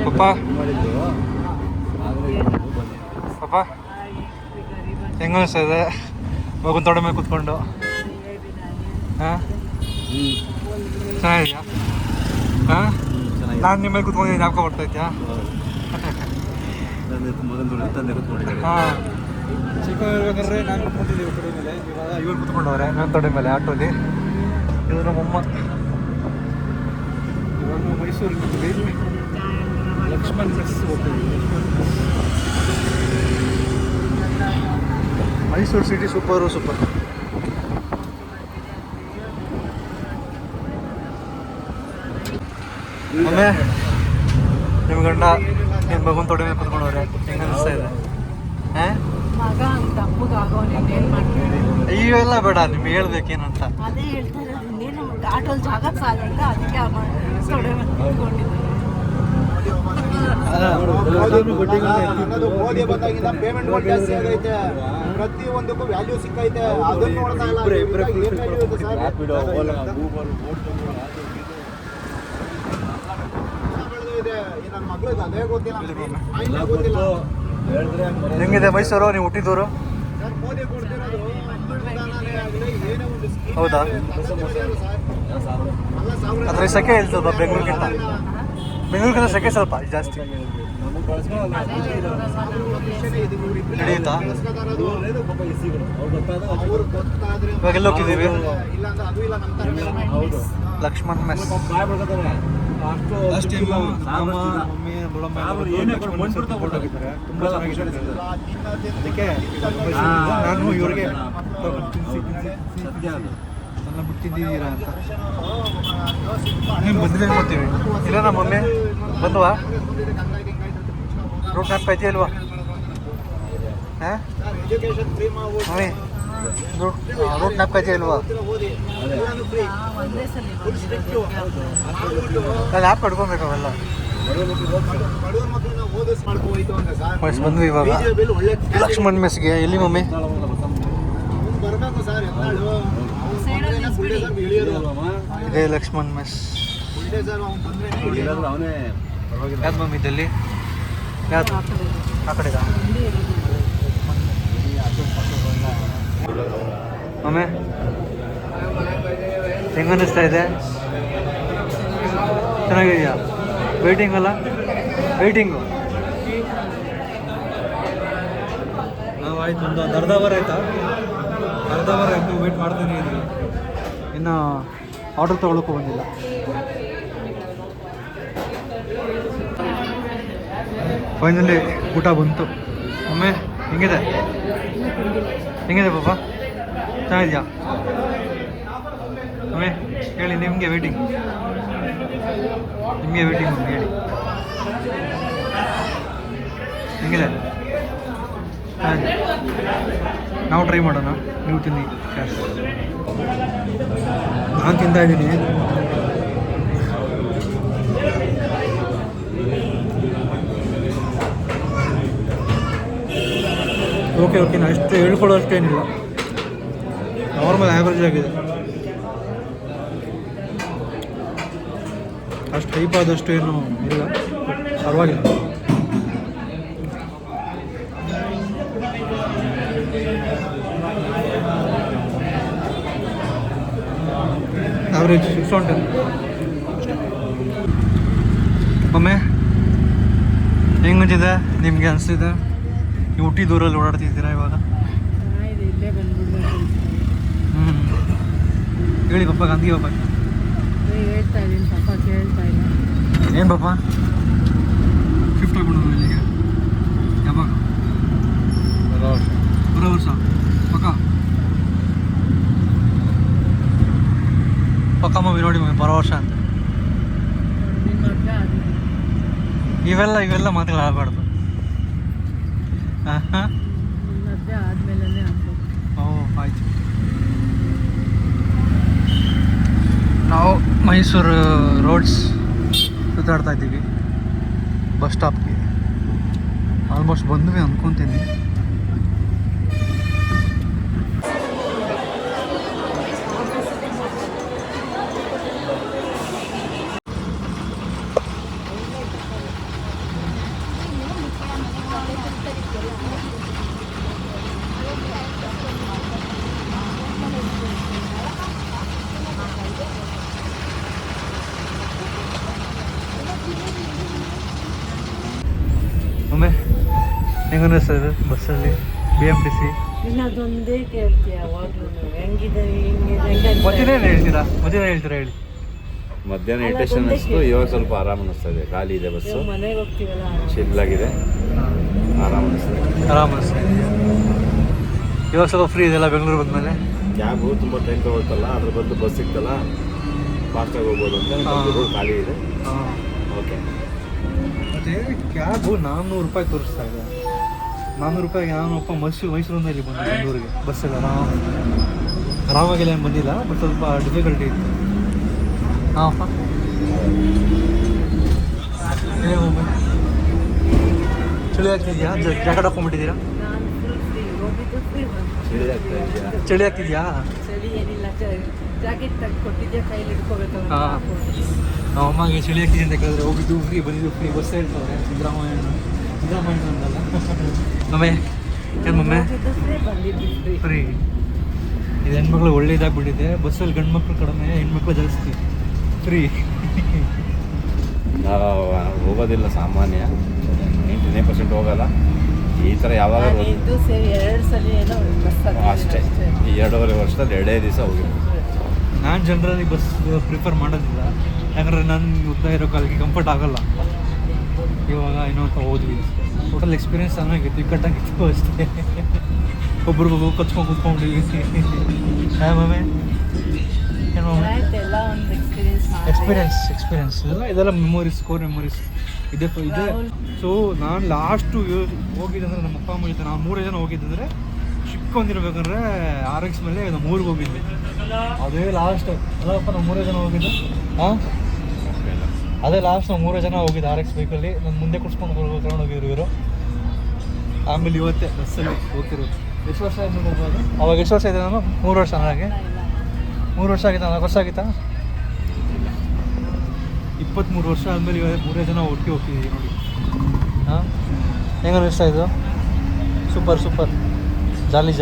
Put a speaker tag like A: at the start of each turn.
A: ಪಪ್ಪ ಪಪ್ಪ ಹೆಂಗ ಅನಿಸ್ತದೆ ಮಗುನ ತೊಡೆ ಮೇಲೆ ಕೂತ್ಕೊಂಡು? ಹಾಂ ಚೆನ್ನಾಗಿದೆಯಾ? ಹಾಂ ನಾನು ನಿಮ್ಮ ಮೇಲೆ ಕೂತ್ಕೊಂಡು ಜ್ಞಾಪಕ ಬರ್ತೈತ್ಯಾ? ಹಾಂ ಚಿಕ್ಕ ಇರ್ಬೇಕಾದ್ರೆ ನಾನು ಕೂತ್ಕೊಂಡಿದ್ದೀವಿ ತೊಡೆ ಮೇಲೆ, ಇವಾಗ ಇವ್ರು ಕೂತ್ಕೊಂಡವ್ರೆ ನನ್ನ ತೊಡೆ ಮೇಲೆ ಆಟೋಲಿ. ಇವರು ನಮ್ಮಮ್ಮ. ಇವಾಗ ನಾವು ಮೈಸೂರಿನಲ್ಲಿ ಲಕ್ಷ್ಮಣ್ ಮೆಸ್ ಹೋಗ್ತಿದ್ದೀವಿ. Mysuru city super. ಒಮ್ಮೆ ನಿಮ್ಮ ಗಂಡ ನಿಮ್ಮ ಮಗುನ ತೊಡೆ ಮೇಲೆ ಕೂತ್ಕೊಂಡವ್ರೆ, ಹೆಂಗೆ ಅನಿಸ್ತಾ ಇದೆ? ಹಾಂ ಅಯ್ಯೋ ಎಲ್ಲ ಬೇಡ, ನಿಮ್ಗೆ ಹೇಳ್ಬೇಕೇನಂತ.
B: ಅದೇ ಹೇಳ್ತಾ ಇರೋದು, ಆಟೋಲ್ ಜಾಗ ಸಾಲಿಲ್ಲ, ಅದಕ್ಕೆ
C: ಮೋದಿ ಬಂದಾಗಿಂದ ಪೇಮೆಂಟ್ಗಳು ಜಾಸ್ತಿ ಆಗೈತೆ, ಪ್ರತಿಯೊಂದಕ್ಕೂ ವ್ಯಾಲ್ಯೂ ಸಿಕ್ಕೈತೆ. ಅದನ್ನ ನೋಡ್ತಾ ಇಲ್ಲ. ನನ್ನ ಮಗಳಿಗೆ ಅದೇ ಗೊತ್ತಿಲ್ಲ.
A: ಹೆಂಗಿದೆ ಮೈಸೂರು? ನೀವು ಹುಟ್ಟಿದೂರು?
C: ಮೋದಿ ಕೊಡ್ತಿರೋದು ಏನೇ ಒಂದು
A: ಹೌದಾ? ಆದರೆ ಸೆಕೆ ಇಲ್ತದ ಬೆಂಗಳೂರಿಗಿಂತ ಸೆಕೆ ಸ್ವಲ್ಪ ಜಾಸ್ತಿ ನಡೆಯುತ್ತಾ? ಇವಾಗ ಎಲ್ಲಿ ಹೋಗ್ತಿದ್ದೀವಿ? ಲಕ್ಷ್ಮಣ್ ಮೆಸ್. ಅದಕ್ಕೆ ನಾನು ಇವ್ರಿಗೆ ನನ್ನ ಬಿಟ್ಟಿದ್ದೀರಾ ಅಂತ. ನೀವು ಬಂದರೆ ಮಾಡ್ತೀವಿ. ಇಲ್ಲ ನಮ್ಮ ಮಮ್ಮಿ ಬಂದ್ವಾ? ರೂಟ್ ಮ್ಯಾಪ್ ಐತಿ ಅಲ್ವಾ? ಹಾಂ ಮಮ್ಮಿ ರೂಟ್ ಮ್ಯಾಪ್ ಐತಿ ಅಲ್ವಾ? ಅಲ್ಲಿ ಆ್ಯಪ್ ಕಟ್ಕೊಬೇಕು ಅವೆಲ್ಲ. ಬಂದ್ವಿ ಇವಾಗ ಲಕ್ಷ್ಮಣ್ ಮೆಸ್ಗೆ. ಎಲ್ಲಿ ಮಮ್ಮಿ? ಇದೇ ಲಕ್ಷ್ಮಣ್ ಮೆಸ್. ಯಾವ್ದು ಮಮ್ಮಿ ಇದ್ದಲ್ಲಿ? ಯಾವುದು ಆ ಕಡೆದ? ಮಮ್ಮಿ ಹೆಂಗ ಅನ್ನಿಸ್ತಾ ಇದೆ? ಚೆನ್ನಾಗಿದೆಯಾ? ವೇಟಿಂಗ್ ಅಲ್ಲ? ವೇಟಿಂಗು ನಾವು ಆಯ್ತು ಒಂದು ಅರ್ಧ ಅವರ್ ಆಯ್ತಾ? ಅರ್ಧ ಅವರ್ ಆಯಿತು ವೇಟ್ ಮಾಡ್ತಾನೆ ಇದ್ವಿ. ಇನ್ನು ಆರ್ಡರ್ ತೊಗೊಳಕ್ಕೂ ಬಂದಿಲ್ಲ. ಫೈನಲಿ ಊಟ ಬಂತು. ಒಮ್ಮೆ ಹೆಂಗಿದೆ ಪಾಪ? ಚೆನ್ನಾಗಿದೆಯಾ? ಒಮ್ಮೆ ಹೇಳಿ, ನಿಮಗೆ ವೇಟಿಂಗ್ ಒಮ್ಮೆ ಹೇಳಿ ಹೆಂಗಿದೆ? ನಾವು ಟ್ರೈ ಮಾಡೋಣ, ನೀವು ತಿನ್ನಿ. ನಾನು ತಿಂತಾ ಇದ್ದೀನಿ. ಓಕೆ ನಾ ಅಷ್ಟು ಹೇಳ್ಕೊಳ್ಳೋ ಅಷ್ಟೇನಿಲ್ಲ, ನಾರ್ಮಲ್ ಆ್ಯಾವ್ರೇಜ್ ಆಗಿದೆ. ಅಷ್ಟು ಟೈಪ್ ಆದಷ್ಟು ಏನು ಇಲ್ಲ, ಪರವಾಗಿಲ್ಲ. ಆವ್ರೇಜ್ 6 on 10 ಒಮ್ಮೆ ಹೆಂಗೆ ಅನಿಸಿದೆ ನಿಮಗೆ? ಅನಿಸ್ತಿದೆ ನೀವು ಹುಟ್ಟಿ ದೂರಲ್ಲಿ ಓಡಾಡ್ತಿದ್ದೀರಾ ಇವಾಗ? ಹೇಳಿ ಪಪ್ಪ, ಗಾಂಧಿ ಪಪ್ಪ
B: ಹೇಳ್ತಾ ಇದ್ದೀನಿ. ಪಾಪ ಕೇಳ್ತಾ ಇಲ್ಲ.
A: ಏನು ಪಾಪ? ಶಿಫ್ಟ್ ಆಗ್ಬಿಡೋದು ಇಲ್ಲಿಗೆ ಯಾವಾಗ? ಬರೋ ವರ್ಷ ಪಕ್ಕ ಮಮ್ಮಿ ನೋಡಿ ಮಮ್ಮಿ, ಬರೋ ವರ್ಷ ಅಂತ. ಇವೆಲ್ಲ ಮಾತುಗಳು ಆಡಬಾರ್ದು. ಓ ಆಯ್ತು. ನಾವು ಮೈಸೂರು ರೋಡ್ಸ್ ಸುತ್ತಾಡ್ತಾ ಇದ್ದೀವಿ. ಬಸ್ ಸ್ಟಾಪ್ಗೆ ಆಲ್ಮೋಸ್ಟ್ ಬಂದ್ವಿ ಅಂದ್ಕೊತೀನಿ. ಹೆಂಗೆ ಅನ್ನಿಸ್ತಾ ಇದೆ ಬಸ್ಸಲ್ಲಿ BMTC?
B: ಇನ್ನದೊಂದೇ ಕೇಳ್ತೀಯ ಯಾವಾಗ್ಲೂ ಹೆಂಗಿದೆ ಹಿಂಗಿದೆ
A: ಮಧ್ಯಾಹ್ನ ಹೇಳ್ತೀರಾ ಹೇಳಿ.
D: ಮಧ್ಯಾಹ್ನ ಇರಿಟೇಷನ್ ಅನಿಸ್ತು, ಇವಾಗ ಸ್ವಲ್ಪ ಆರಾಮ ಅನಿಸ್ತಾ ಇದೆ. ಖಾಲಿ ಇದೆ ಬಸ್ಸು,
B: ಮನೆಗೆ ಹೋಗ್ತೀವಲ್ಲ
D: ಚಿಲ್ಲಾಗಿದೆ, ಆರಾಮ ಅನಿಸ್ತದೆ.
A: ಇವಾಗ ಸ್ವಲ್ಪ ಫ್ರೀ ಇದೆಲ್ಲ ಬೆಂಗಳೂರು ಬಂದಮೇಲೆ.
D: ಕ್ಯಾಬು ತುಂಬ ಟೈಮ್ ತೊಗೊಳ್ತಲ್ಲ, ಅದ್ರ ಬದಲು ಬಸ್ ಸಿಗ್ತಲ್ಲ, ಫಾಸ್ಟಾಗಿ ಹೋಗ್ಬೋದು ಅಂತ ರೋಡ್ ಖಾಲಿ ಇದೆ. ಓಕೆ.
A: ಮತ್ತು ಕ್ಯಾಬು 400 ರೂಪಾಯಿ ತೋರಿಸ್ತಾ ಇದೆ. 400 ರೂಪಾಯಿಗೆ ನಾನಪ್ಪ ಮೈಸೂರಿಂದ ಇಲ್ಲಿ ಬಂದೆ ಬೆಂಗಳೂರಿಗೆ ಬಸ್ಸಲ್ಲಿ ಆರಾಮಾಗಿಲ್ಲ ಏನು ಬಂದಿಲ್ಲ, ಬಟ್ ಸ್ವಲ್ಪ ಡಿಫಿಕಲ್ಟಿ ಇತ್ತು. ಹಾಂ ಅಪ್ಪ ಚಳಿ ಆಗ್ತಿದ್ಯಾ? ಜಾಕೆಟ್ ಹಾಕೊಂಡ್ಬಿಟ್ಟಿದ್ದೀರಾ?
B: ನಾನು ಫುಲ್ ಫ್ರೀ ಹೋಗಿದ್ದು ಫ್ರೀ
D: ಚಳಿ ಆಗ್ತಾ ಇದೆಯಾ?
A: ಚಳಿ ಆಗ್ತಿದ್ಯಾ?
B: ಚಳಿ ಏನಿಲ್ಲ ಜಾಕೆಟ್ ತಂದು ಕೊಟ್ಟಿದ್ದೆ ಕೈಲಿ ಹಿಡ್ಕೋಬೇಕು.
A: ಹಾಂ, ನಮ್ಮ ಅಮ್ಮಗೆ ಚಳಿ ಆಗ್ತಿದೆ ಅಂತ ಕೇಳಿದ್ರೆ ಹೋಗಿದ್ದು ಫ್ರೀ ಬಂದಿದ್ದು ಫ್ರೀ ಬಸ್ ಹೇಳ್ತಾರೆ. ಸಿದ್ದರಾಮಯ್ಯ ಅಂತಲ್ಲ ಮಮ್ಮೆ, ಏನು ಮಮ್ಮೆ
B: ಫ್ರೀ ಬಂದಿದ್ದು ಫ್ರೀ.
A: ಫ್ರೀ. ಇದು ಹೆಣ್ಮಕ್ಳು ಒಳ್ಳೆ ಇದಾಗ್ಬಿಟ್ಟಿದೆ. ಬಸ್ಸಲ್ಲಿ ಗಂಡು ಮಕ್ಳು ಕಡಿಮೆ, ಹೆಣ್ಮಕ್ಳು ಜಾಸ್ತಿ. ಫ್ರೀ.
D: ನಾವು ಹೋಗೋದಿಲ್ಲ ಸಾಮಾನ್ಯ, 99% ಹೋಗಲ್ಲ. ಈ ಥರ ಯಾವಾಗ
B: ಇದು ಸೇರಿ 2 ಸಲ ಏನೋ ಬಸ್
D: ಅಷ್ಟೇ. ಈ 2.5 ವರ್ಷದಲ್ಲಿ 2 ದಿವಸ ಹೋಗಿದ್ದು.
A: ನಾನು ಜನರಲಿ ಬಸ್ ಪ್ರಿಫರ್ ಮಾಡೋದಿಲ್ಲ, ಯಾಕಂದರೆ ನಾನು ಉದ್ದ ಇರೋ ಕಾಲಿಗೆ ಕಂಫರ್ಟ್ ಆಗೋಲ್ಲ. ಇವಾಗ ಇನ್ನೊಂದು ಹೋದ್ವಿ, ಟೋಟಲ್ ಎಕ್ಸ್ಪೀರಿಯನ್ಸ್ ಚೆನ್ನಾಗಿತ್ತು, ಇಕ್ಕಟ್ಟಾಗಿತ್ತು ಅಷ್ಟೇ. ಒಬ್ರಿಗೊಬ್ಬರು ಕಚ್ಕೊಂಡು ಕೂತ್ಕೊಂಡಿದ್ವಿ. ಹಾಂ ಮಮ್ಮಿ, ಏನು ಮಮ್ಮಿ?
B: ಎಲ್ಲ ಒಂದು
A: ಎಕ್ಸ್ಪೀರಿಯನ್ಸ್ ಇದೆಲ್ಲ ಮೆಮೊರೀಸ್, ಕೋರ್ ಮೆಮೊರೀಸ್ ಇದೆ. ಸೊ ನಾನು ಲಾಸ್ಟು ಹೋಗಿದ್ದಂದ್ರೆ ನಮ್ಮ ಅಪ್ಪ ಅಮ್ಮ ಜೊತೆ ನಾವು 3 ಜನ ಹೋಗಿದ್ದಂದರೆ ಚಿಕ್ಕೊಂದಿರ್ಬೇಕಂದ್ರೆ RX ಮೇಲೆ ನಮ್ಮ ಊರಿಗೆ ಹೋಗಿದ್ವಿ. ಅದೇ ಲಾಸ್ಟ್ ಅಲ್ಲಪ್ಪ ನಾವು 3 ಜನ ಹೋಗಿದ್ದು. ಹಾಂ, ಅದೇ ಲಾಸ್ಟ್ ನಾವು 3 ಜನ ಹೋಗಿದ್ದು RX ಬೈಕಲ್ಲಿ. ನನ್ನ ಮುಂದೆ ಕುಡ್ಸ್ಕೊಂಡು ಕರ್ಕೊಂಡು ಹೋಗಿದ್ರು ಇವರು. ಆಮೇಲೆ ಇವತ್ತೇ ಬಸ್ಸಲ್ಲಿ ಹೋಗ್ತಿರೋದು. ಎಷ್ಟು ವರ್ಷ ಆಯ್ತು ಹೋಗ್ಬೋದು? ಅವಾಗ ಎಷ್ಟು ವರ್ಷ ಇದೆ? ನಾನು 3 ವರ್ಷ. ನನಗೆ 3 ವರ್ಷ ಆಗಿತ್ತಾ? 4 ವರ್ಷ ಆಗಿತ್ತಾ? 23 ವರ್ಷ ಆದಮೇಲೆ ಇವಾಗ 3 ಜನ ಒಟ್ಟಿಗೆ ಹೋಗ್ತಿದ್ದೀವಿ ನೋಡಿ. ಹಾಂ, ಹೆಂಗೆ ಅನಿಸ್ತಾ ಇದು? ಸೂಪರ್, ಜಾಲಿ.